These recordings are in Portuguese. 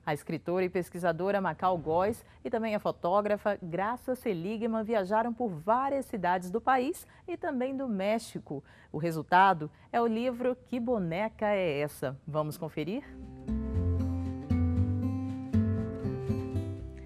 A escritora e pesquisadora Macau Góes e também a fotógrafa Graça Seligman viajaram por várias cidades do país e também do México. O resultado é o livro Que Boneca é Essa? Vamos conferir?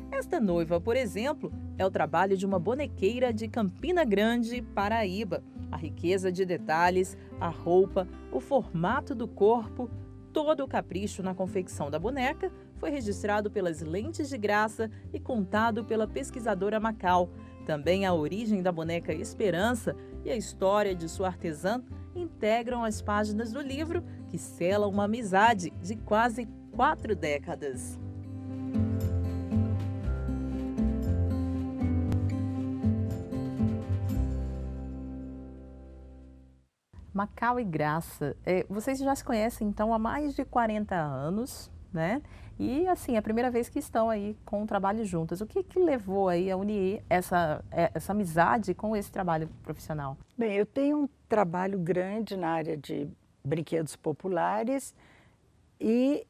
Esta noiva, por exemplo, é o trabalho de uma bonequeira de Campina Grande, Paraíba. A riqueza de detalhes, a roupa, o formato do corpo, todo o capricho na confecção da boneca foi registrado pelas lentes de Graça e contado pela pesquisadora Macau. Também a origem da boneca Esperança e a história de sua artesã integram as páginas do livro, que sela uma amizade de quase 4 décadas. Macau e Graça, vocês já se conhecem então há mais de 40 anos, né? E assim, é a primeira vez que estão aí com o trabalho juntas. O que levou aí a unir essa amizade com esse trabalho profissional? Bem, eu tenho um trabalho grande na área de brinquedos populares e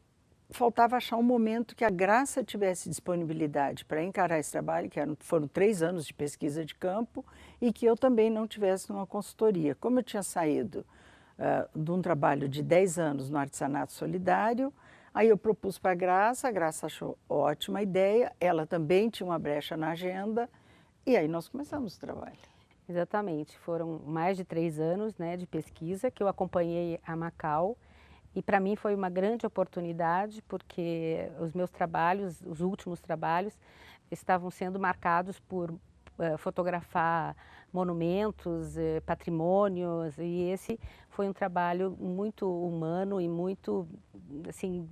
faltava achar um momento que a Graça tivesse disponibilidade para encarar esse trabalho, foram 3 anos de pesquisa de campo, e que eu também não tivesse numa consultoria. Como eu tinha saído de um trabalho de 10 anos no artesanato solidário, aí eu propus para a Graça achou ótima ideia, ela também tinha uma brecha na agenda, e aí nós começamos o trabalho. Exatamente, foram mais de 3 anos, né, de pesquisa que eu acompanhei a Macau. E para mim foi uma grande oportunidade, porque os meus trabalhos, os últimos trabalhos, estavam sendo marcados por fotografar monumentos, patrimônios, e esse foi um trabalho muito humano e muito, assim,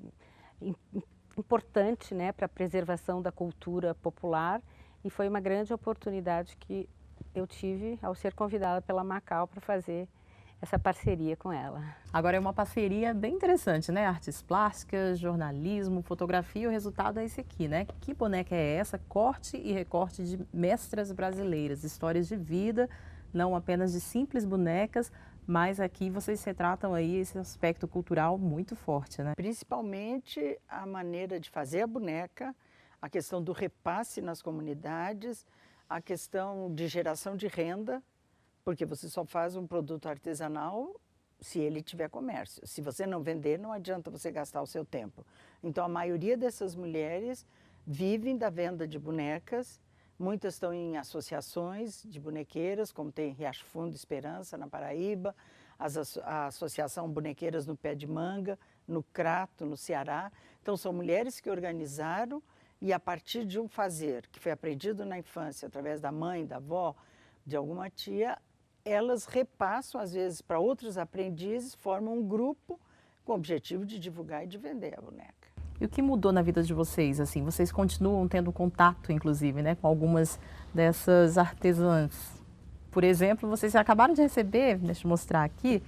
importante, né, para a preservação da cultura popular, e foi uma grande oportunidade que eu tive ao ser convidada pela Macau para fazer essa parceria com ela. Agora é uma parceria bem interessante, né? Artes plásticas, jornalismo, fotografia, o resultado é esse aqui, né? Que boneca é essa? Corte e recorte de mestras brasileiras, histórias de vida, não apenas de simples bonecas, mas aqui vocês retratam aí esse aspecto cultural muito forte, né? Principalmente a maneira de fazer a boneca, a questão do repasse nas comunidades, a questão de geração de renda, porque você só faz um produto artesanal se ele tiver comércio. Se você não vender, não adianta você gastar o seu tempo. Então, a maioria dessas mulheres vivem da venda de bonecas, muitas estão em associações de bonequeiras, como tem Riacho Fundo Esperança, na Paraíba, a Associação Bonequeiras no Pé de Manga, no Crato, no Ceará. Então, são mulheres que organizaram e, a partir de um fazer que foi aprendido na infância, através da mãe, da avó, de alguma tia, elas repassam, às vezes, para outros aprendizes, formam um grupo com o objetivo de divulgar e de vender a boneca. E o que mudou na vida de vocês? Assim, vocês continuam tendo contato, inclusive, né, com algumas dessas artesãs. Por exemplo, vocês acabaram de receber, deixa eu mostrar aqui,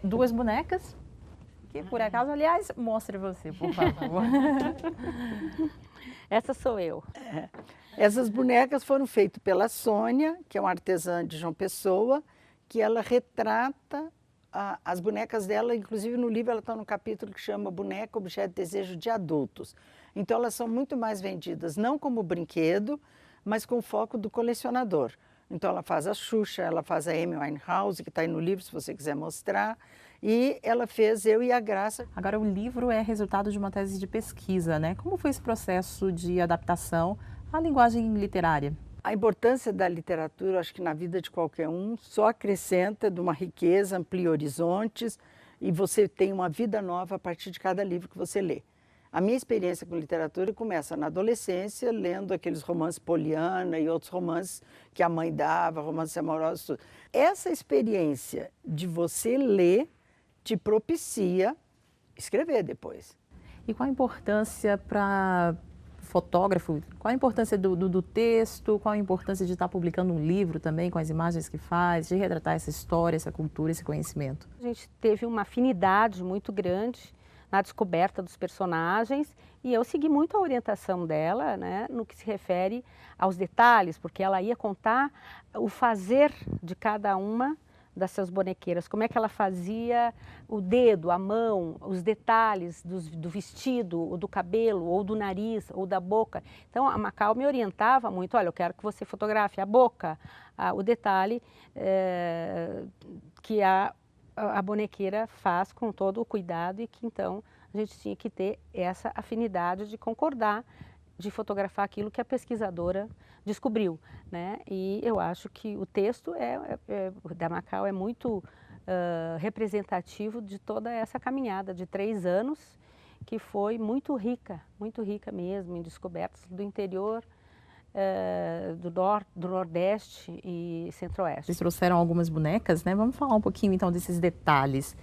2 bonecas, que por acaso, aliás, mostre você, por favor. Essa sou eu. Essas bonecas foram feitas pela Sônia, que é uma artesã de João Pessoa, que ela retrata as bonecas dela, inclusive no livro ela está no capítulo que chama Boneca, Objeto de Desejo de Adultos. Então elas são muito mais vendidas, não como brinquedo, mas com foco do colecionador. Então ela faz a Xuxa, ela faz a Amy Winehouse, que está aí no livro se você quiser mostrar, e ela fez Eu e a Graça. Agora, o livro é resultado de uma tese de pesquisa, né? Como foi esse processo de adaptação à linguagem literária? A importância da literatura, acho que na vida de qualquer um, só acrescenta de uma riqueza, amplia horizontes, e você tem uma vida nova a partir de cada livro que você lê. A minha experiência com literatura começa na adolescência, lendo aqueles romances Poliana e outros romances que a mãe dava, romances amorosos, tudo. Essa experiência de você ler te propicia escrever depois. E qual a importância para fotógrafo, qual a importância do texto, qual a importância de estar publicando um livro também com as imagens que faz, de retratar essa história, essa cultura, esse conhecimento? A gente teve uma afinidade muito grande na descoberta dos personagens e eu segui muito a orientação dela, né, no que se refere aos detalhes, porque ela ia contar o fazer de cada uma dessas bonequeiras, como é que ela fazia o dedo, a mão, os detalhes do vestido, ou do cabelo, ou do nariz, ou da boca. Então a Macau me orientava muito, olha, eu quero que você fotografe a boca, o detalhe que a bonequeira faz com todo o cuidado e que então a gente tinha que ter essa afinidade de concordar, de fotografar aquilo que a pesquisadora descobriu, né? E eu acho que o texto da Macau é muito representativo de toda essa caminhada de 3 anos, que foi muito rica mesmo, em descobertas do interior, do Nordeste e Centro-Oeste. Vocês trouxeram algumas bonecas, né? Vamos falar um pouquinho então desses detalhes.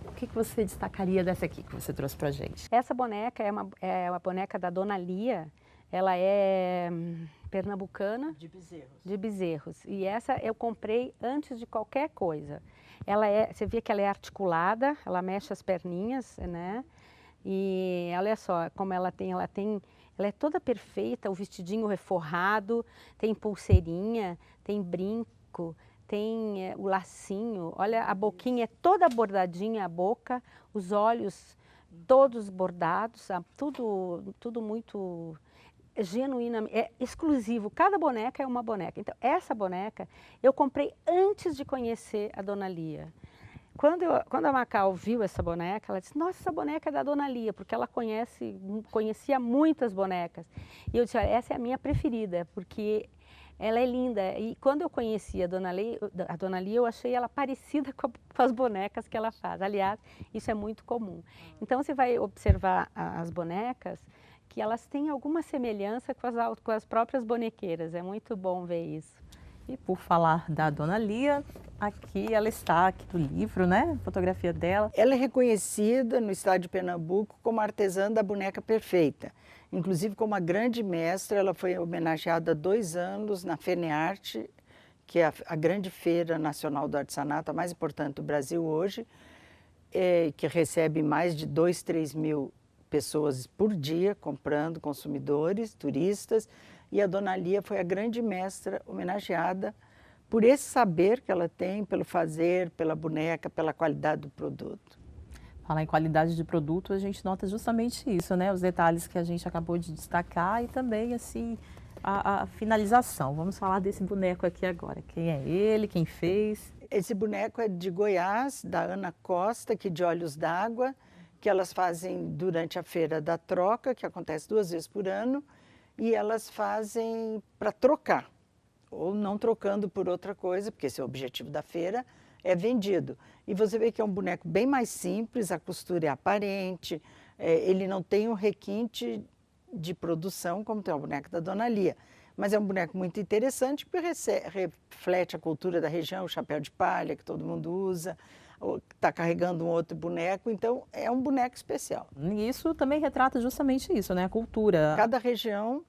O que você destacaria dessa aqui que você trouxe pra gente? Essa boneca é uma boneca da Dona Lia, ela é pernambucana. De Bezerros. E essa eu comprei antes de qualquer coisa. Você vê que ela é articulada, ela mexe as perninhas, né? E olha só como ela é toda perfeita, o vestidinho reforrado, tem pulseirinha, tem brinco, tem o lacinho, olha a boquinha é toda bordadinha, a boca, os olhos todos bordados, tudo muito genuína, é exclusivo, cada boneca é uma boneca. Então essa boneca eu comprei antes de conhecer a Dona Lia. Quando a Macau viu essa boneca, ela disse, nossa, essa boneca é da Dona Lia, porque ela conhecia muitas bonecas. E eu disse, olha, essa é a minha preferida, porque ela é linda. E quando eu conheci a Dona Lia, eu achei ela parecida com as bonecas que ela faz. Aliás, isso é muito comum. Então você vai observar as bonecas, que elas têm alguma semelhança com as próprias bonequeiras. É muito bom ver isso. E por falar da Dona Lia, aqui ela está, aqui do livro, né? Fotografia dela. Ela é reconhecida no estado de Pernambuco como artesã da boneca perfeita. Inclusive como a grande mestra, ela foi homenageada há 2 anos na FENEARTE, que é a grande feira nacional do artesanato, a mais importante do Brasil hoje, que recebe mais de 2, 3 mil pessoas por dia comprando, consumidores, turistas. E a Dona Lia foi a grande mestra homenageada por esse saber que ela tem, pelo fazer, pela boneca, pela qualidade do produto. Falar em qualidade de produto, a gente nota justamente isso, né? Os detalhes que a gente acabou de destacar e também, assim, a finalização. Vamos falar desse boneco aqui agora. Quem é ele, quem fez? Esse boneco é de Goiás, da Ana Costa, aqui de Olhos d'Água, que elas fazem durante a Feira da Troca, que acontece 2 vezes por ano, e elas fazem para trocar, ou não trocando por outra coisa, porque esse é o objetivo da feira, é vendido. E você vê que é um boneco bem mais simples, a costura é aparente, ele não tem um requinte de produção como tem o boneco da Dona Lia. Mas é um boneco muito interessante, porque reflete a cultura da região, o chapéu de palha que todo mundo usa, está carregando um outro boneco, então é um boneco especial. E isso também retrata justamente isso, né? A cultura. Cada região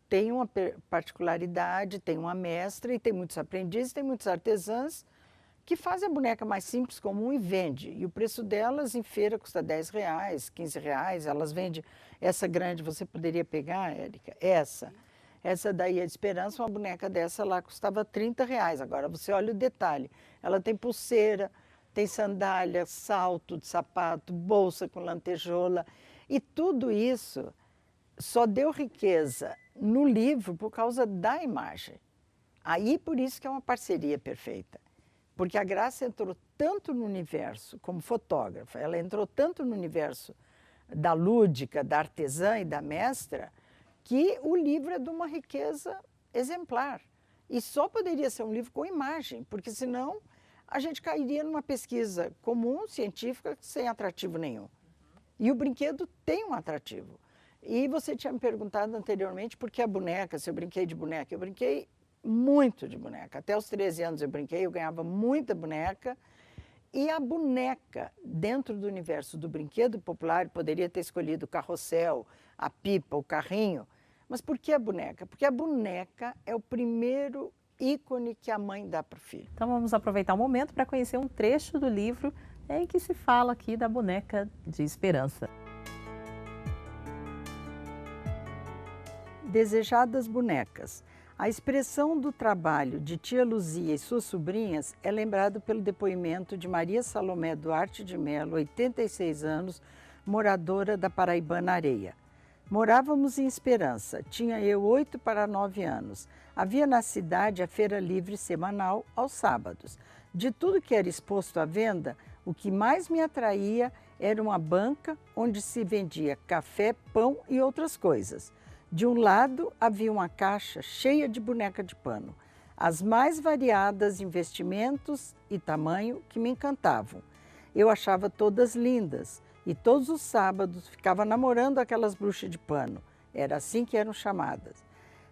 tem uma particularidade, tem uma mestra e tem muitos aprendizes, tem muitos artesãs que fazem a boneca mais simples, comum e vende. E o preço delas em feira custa R$10, R$15. Elas vendem essa grande, você poderia pegar, Érica, essa daí é de Esperança, uma boneca dessa lá custava R$30. Agora você olha o detalhe, ela tem pulseira, tem sandália, salto de sapato, bolsa com lantejola, e tudo isso só deu riqueza no livro por causa da imagem. Aí por isso que é uma parceria perfeita. Porque a Graça entrou tanto no universo, como fotógrafa, ela entrou tanto no universo da lúdica, da artesã e da mestra, que o livro é de uma riqueza exemplar. E só poderia ser um livro com imagem, porque senão a gente cairia numa pesquisa comum, científica, sem atrativo nenhum. E o brinquedo tem um atrativo. E você tinha me perguntado anteriormente por que a boneca, se eu brinquei de boneca. Eu brinquei muito de boneca. Até os 13 anos eu brinquei, eu ganhava muita boneca. E a boneca, dentro do universo do brinquedo popular, poderia ter escolhido o carrossel, a pipa, o carrinho. Mas por que a boneca? Porque a boneca é o primeiro ícone que a mãe dá para o filho. Então vamos aproveitar o momento para conhecer um trecho do livro em que se fala aqui da boneca de Esperança. Desejadas bonecas. A expressão do trabalho de tia Luzia e suas sobrinhas é lembrado pelo depoimento de Maria Salomé Duarte de Mello, 86 anos, moradora da Paraibana Areia. Morávamos em Esperança, tinha eu 8 para 9 anos. Havia na cidade a feira livre semanal aos sábados. De tudo que era exposto à venda, o que mais me atraía era uma banca onde se vendia café, pão e outras coisas. De um lado havia uma caixa cheia de boneca de pano, as mais variadas em vestimentos e tamanho que me encantavam. Eu achava todas lindas e todos os sábados ficava namorando aquelas bruxas de pano, era assim que eram chamadas.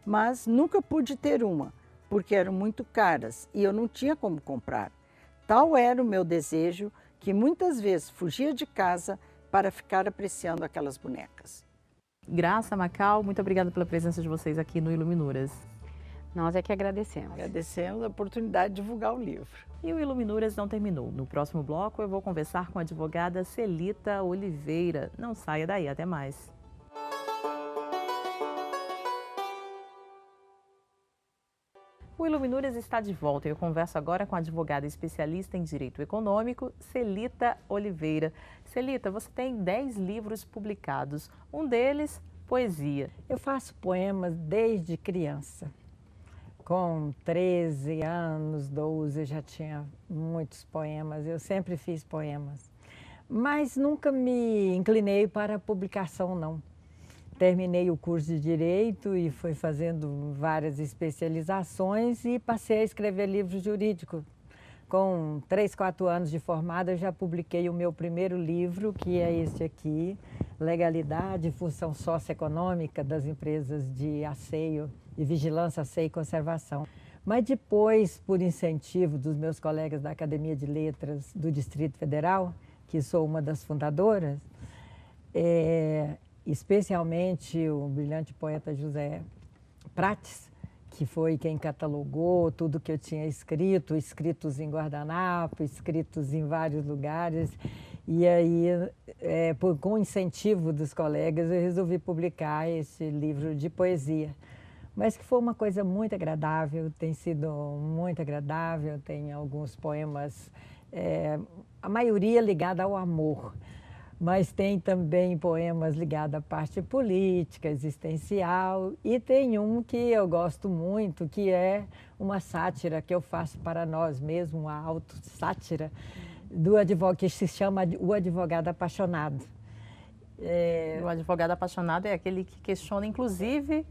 Mas nunca pude ter uma, porque eram muito caras e eu não tinha como comprar. Tal era o meu desejo que muitas vezes fugia de casa para ficar apreciando aquelas bonecas. Graça, Macau, muito obrigada pela presença de vocês aqui no Iluminuras. Nós é que agradecemos. Agradecemos a oportunidade de divulgar o livro. E o Iluminuras não terminou. No próximo bloco eu vou conversar com a advogada Celita Oliveira. Não saia daí, até mais. O Iluminuras está de volta e eu converso agora com a advogada especialista em Direito Econômico, Celita Oliveira. Celita, você tem 10 livros publicados, um deles, poesia. Eu faço poemas desde criança. Com 13 anos, 12, eu já tinha muitos poemas, eu sempre fiz poemas. Mas nunca me inclinei para a publicação, não. Terminei o curso de Direito e fui fazendo várias especializações e passei a escrever livros jurídicos. Com 3, 4 anos de formada, eu já publiquei o meu primeiro livro, que é este aqui, Legalidade e Função Socioeconômica das Empresas de Asseio e Vigilância, Asseio e Conservação. Mas depois, por incentivo dos meus colegas da Academia de Letras do Distrito Federal, que sou uma das fundadoras, especialmente o brilhante poeta José Prates, que foi quem catalogou tudo que eu tinha escrito, escritos em guardanapo, escritos em vários lugares. E aí, com incentivo dos colegas, eu resolvi publicar esse livro de poesia. Mas que foi uma coisa muito agradável, tem sido muito agradável, tem alguns poemas, a maioria ligada ao amor. Mas tem também poemas ligados à parte política, existencial, e tem um que eu gosto muito, que é uma sátira que eu faço para nós mesmos, uma autossátira, que se chama O Advogado Apaixonado. O advogado apaixonado é aquele que questiona, inclusive,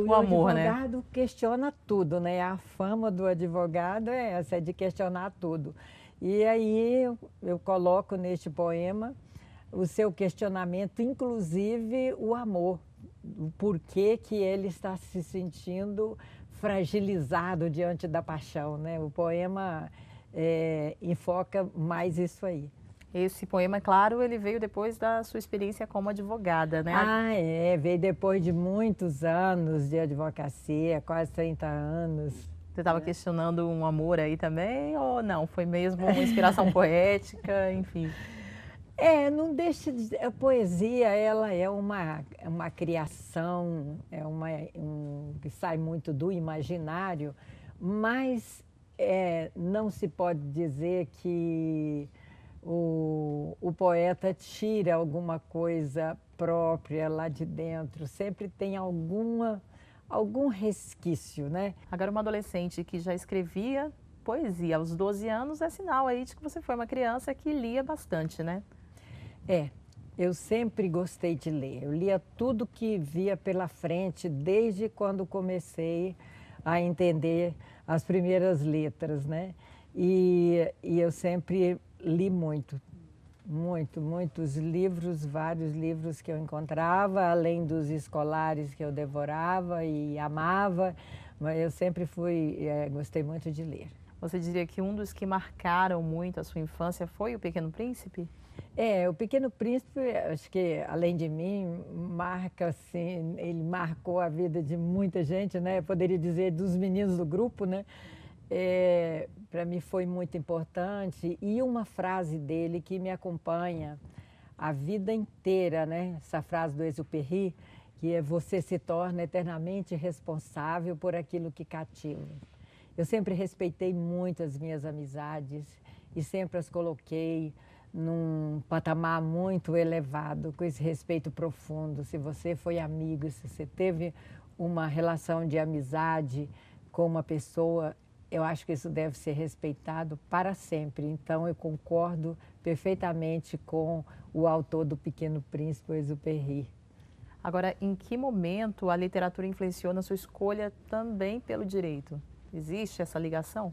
o amor, né? O advogado questiona tudo, né? A fama do advogado é essa, é de questionar tudo. E aí eu coloco neste poema o seu questionamento, inclusive o amor, o porquê que ele está se sentindo fragilizado diante da paixão, né? O poema enfoca mais isso aí. Esse poema, claro, ele veio depois da sua experiência como advogada, né? Veio depois de muitos anos de advocacia, quase 30 anos. Você estava questionando um amor aí também ou não? Foi mesmo uma inspiração poética, enfim? Não deixa de... A poesia, ela é uma criação, que sai muito do imaginário, mas não se pode dizer que o poeta tira alguma coisa própria lá de dentro, sempre tem algum resquício, né? Agora, uma adolescente que já escrevia poesia aos 12 anos é sinal aí de que você foi uma criança que lia bastante, né? Eu sempre gostei de ler. Eu lia tudo que via pela frente, desde quando comecei a entender as primeiras letras, né? E eu sempre li muitos livros, vários livros que eu encontrava, além dos escolares que eu devorava e amava, mas eu sempre gostei muito de ler. Você diria que um dos que marcaram muito a sua infância foi O Pequeno Príncipe? O Pequeno Príncipe, acho que, além de mim, marca, assim, ele marcou a vida de muita gente, né? Eu poderia dizer dos meninos do grupo, né? Para mim foi muito importante. E uma frase dele que me acompanha a vida inteira, né? Essa frase do Exupéry, que você se torna eternamente responsável por aquilo que cativa. Eu sempre respeitei muito as minhas amizades e sempre as coloquei num patamar muito elevado, com esse respeito profundo. Se você foi amigo, se você teve uma relação de amizade com uma pessoa, eu acho que isso deve ser respeitado para sempre. Então, eu concordo perfeitamente com o autor do Pequeno Príncipe, Exupéry. Agora, em que momento a literatura influenciou na sua escolha também pelo direito? Existe essa ligação?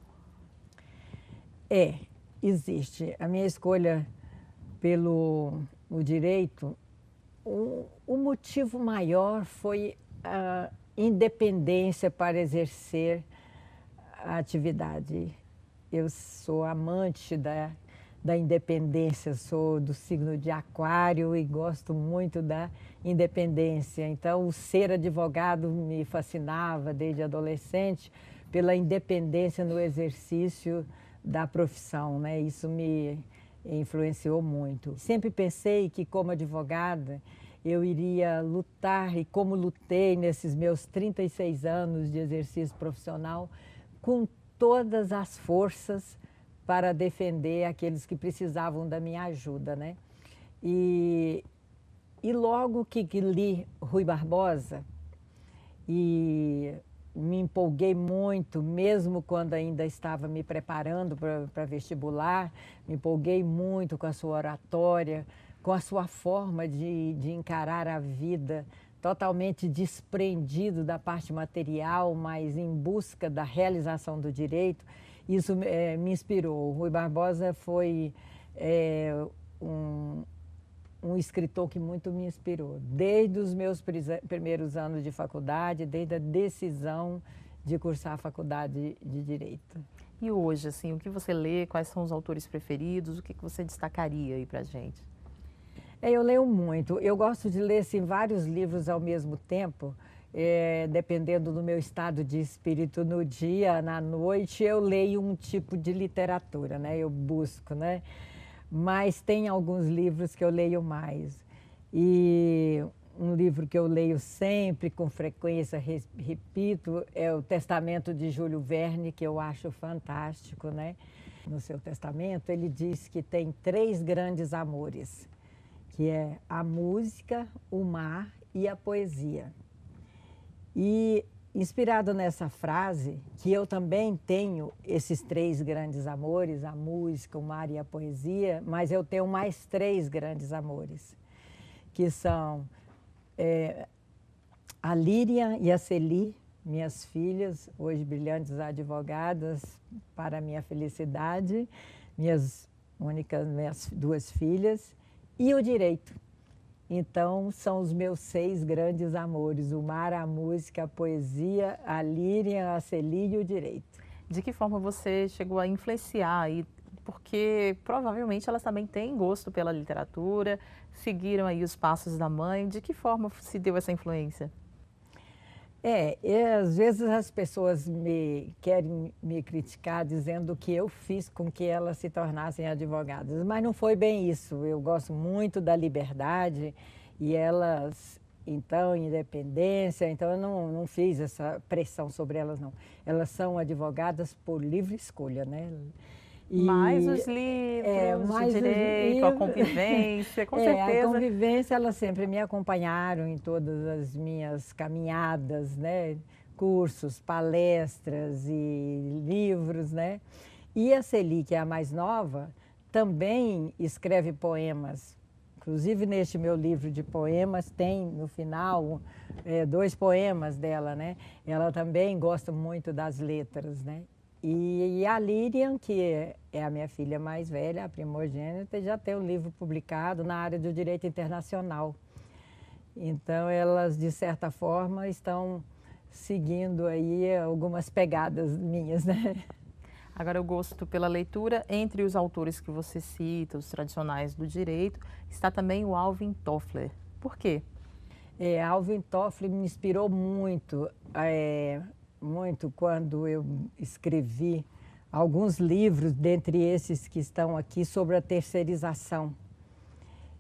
Existe. A minha escolha pelo o direito, o motivo maior foi a independência para exercer a atividade. Eu sou amante da independência, sou do signo de Aquário e gosto muito da independência. Então, o ser advogado me fascinava desde adolescente pela independência no exercício da profissão, né? Isso me influenciou muito. Sempre pensei que, como advogada, eu iria lutar, e como lutei nesses meus 36 anos de exercício profissional, com todas as forças para defender aqueles que precisavam da minha ajuda, né? E logo que li Ruy Barbosa, e me empolguei muito, mesmo quando ainda estava me preparando para vestibular, me empolguei muito com a sua oratória, com a sua forma de encarar a vida, totalmente desprendido da parte material, mas em busca da realização do direito. Isso me inspirou. O Ruy Barbosa foi um escritor que muito me inspirou, desde os meus primeiros anos de faculdade, desde a decisão de cursar a faculdade de Direito. E hoje, assim, o que você lê, quais são os autores preferidos, o que você destacaria aí pra gente? Eu leio muito. Eu gosto de ler assim, vários livros ao mesmo tempo, dependendo do meu estado de espírito no dia, na noite, eu leio um tipo de literatura, né? Eu busco, né? Mas tem alguns livros que eu leio mais. E um livro que eu leio sempre, com frequência, repito, é o Testamento de Júlio Verne, que eu acho fantástico, né? No seu testamento, ele diz que tem 3 grandes amores, que é a música, o mar e a poesia. E, inspirado nessa frase, que eu também tenho esses 3 grandes amores, a música, o mar e a poesia, mas eu tenho mais 3 grandes amores, que são a Líria e a Celi, minhas filhas, hoje brilhantes advogadas, para minha felicidade, minhas 2 filhas, e o direito. Então, são os meus 6 grandes amores: o mar, a música, a poesia, a líria, a Celi e o direito. De que forma você chegou a influenciar aí? Porque provavelmente elas também têm gosto pela literatura, seguiram aí os passos da mãe. De que forma se deu essa influência? Às vezes as pessoas querem me criticar dizendo que eu fiz com que elas se tornassem advogadas, mas não foi bem isso. Eu gosto muito da liberdade e elas, então, independência, então eu não fiz essa pressão sobre elas, não. Elas são advogadas por livre escolha, né? Mais os livros, mais de direito, a convivência, com certeza. A convivência, elas sempre me acompanharam em todas as minhas caminhadas, né? Cursos, palestras e livros, né? E a Celi, que é a mais nova, também escreve poemas. Inclusive, neste meu livro de poemas, tem no final 2 poemas dela, né? Ela também gosta muito das letras, né? E a Líria, que é a minha filha mais velha, a primogênita, já tem um livro publicado na área do direito internacional. Então, elas, de certa forma, estão seguindo aí algumas pegadas minhas, né? Agora, o gosto pela leitura, entre os autores que você cita, os tradicionais do direito, está também o Alvin Toffler. Por quê? Alvin Toffler me inspirou muito. Muito quando eu escrevi alguns livros, dentre esses que estão aqui, sobre a terceirização.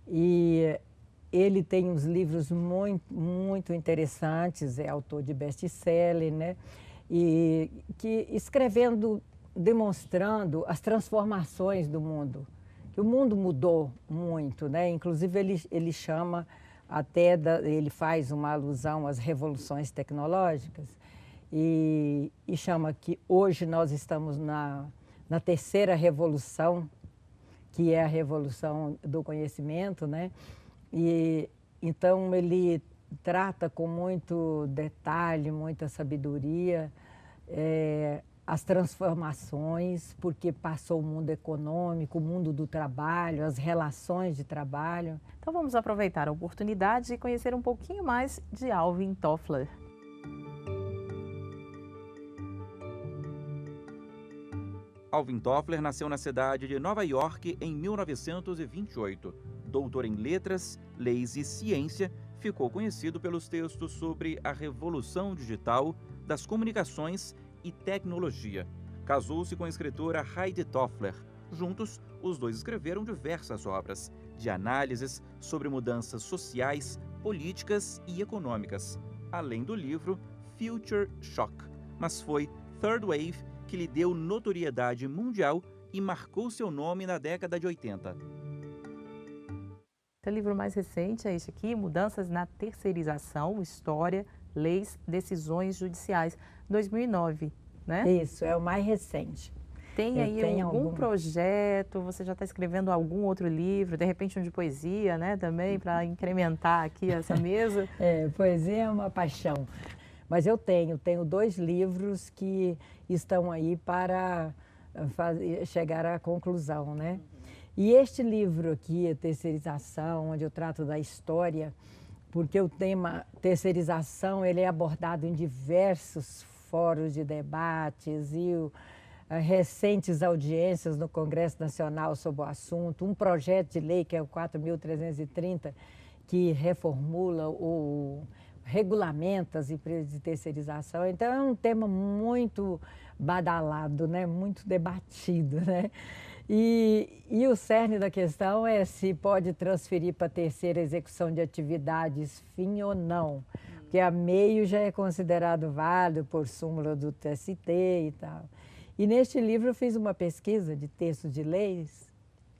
E ele tem uns livros muito interessantes, é autor de best-seller, né? E que escrevendo, demonstrando as transformações do mundo, que o mundo mudou muito, né? Inclusive ele chama até, ele faz uma alusão às revoluções tecnológicas e chama que hoje nós estamos na terceira revolução, que é a revolução do conhecimento, né? E então ele trata com muito detalhe, muita sabedoria, as transformações, porque passou o mundo econômico, o mundo do trabalho, as relações de trabalho. Então vamos aproveitar a oportunidade e conhecer um pouquinho mais de Alvin Toffler. Alvin Toffler nasceu na cidade de Nova York em 1928. Doutor em letras, leis e ciência, ficou conhecido pelos textos sobre a revolução digital das comunicações e tecnologia. Casou-se com a escritora Heidi Toffler. Juntos, os dois escreveram diversas obras de análises sobre mudanças sociais, políticas e econômicas, além do livro Future Shock. Mas foi Third Wave que lhe deu notoriedade mundial e marcou seu nome na década de 80. O livro mais recente é este aqui, Mudanças na Terceirização, História, Leis, Decisões Judiciais, 2009, né? Isso, é o mais recente. Tem aí algum projeto, você já está escrevendo algum outro livro, de repente um de poesia, né, também, para incrementar aqui essa mesa? Poesia é uma paixão. Mas eu tenho 2 livros que estão aí para chegar à conclusão, né? E este livro aqui, a Terceirização, onde eu trato da história, porque o tema terceirização ele é abordado em diversos fóruns de debates e recentes audiências no Congresso Nacional sobre o assunto, um projeto de lei que é o 4.330, que reformula o regulamenta as empresas de terceirização. Então, é um tema muito badalado, né? Muito debatido, né? E o cerne da questão é se pode transferir para a terceira execução de atividades fim ou não, porque a meio já é considerado válido por súmula do TST e tal. E neste livro eu fiz uma pesquisa de textos de leis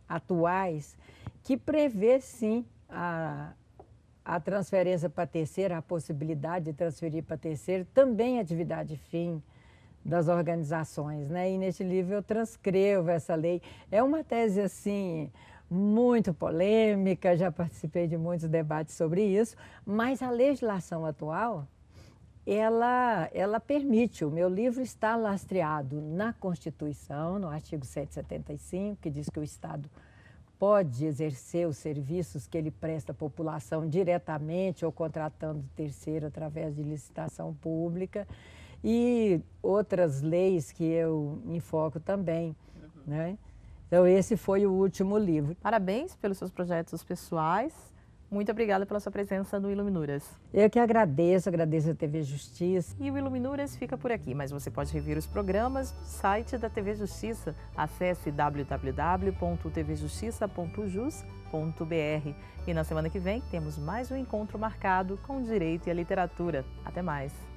atuais que prevê, sim, a transferência para a terceira, a possibilidade de transferir para a terceira, também atividade fim das organizações, né? E neste livro eu transcrevo essa lei. É uma tese, assim, muito polêmica, já participei de muitos debates sobre isso, mas a legislação atual, ela permite. O meu livro está lastreado na Constituição, no artigo 175, que diz que o Estado pode exercer os serviços que ele presta à população diretamente ou contratando terceiro através de licitação pública e outras leis que eu enfoco também, né? Então esse foi o último livro. Parabéns pelos seus projetos pessoais. Muito obrigada pela sua presença no Iluminuras. Eu que agradeço a TV Justiça. E o Iluminuras fica por aqui, mas você pode rever os programas no site da TV Justiça. Acesse www.tvjustiça.jus.br. E na semana que vem temos mais um encontro marcado com o direito e a literatura. Até mais!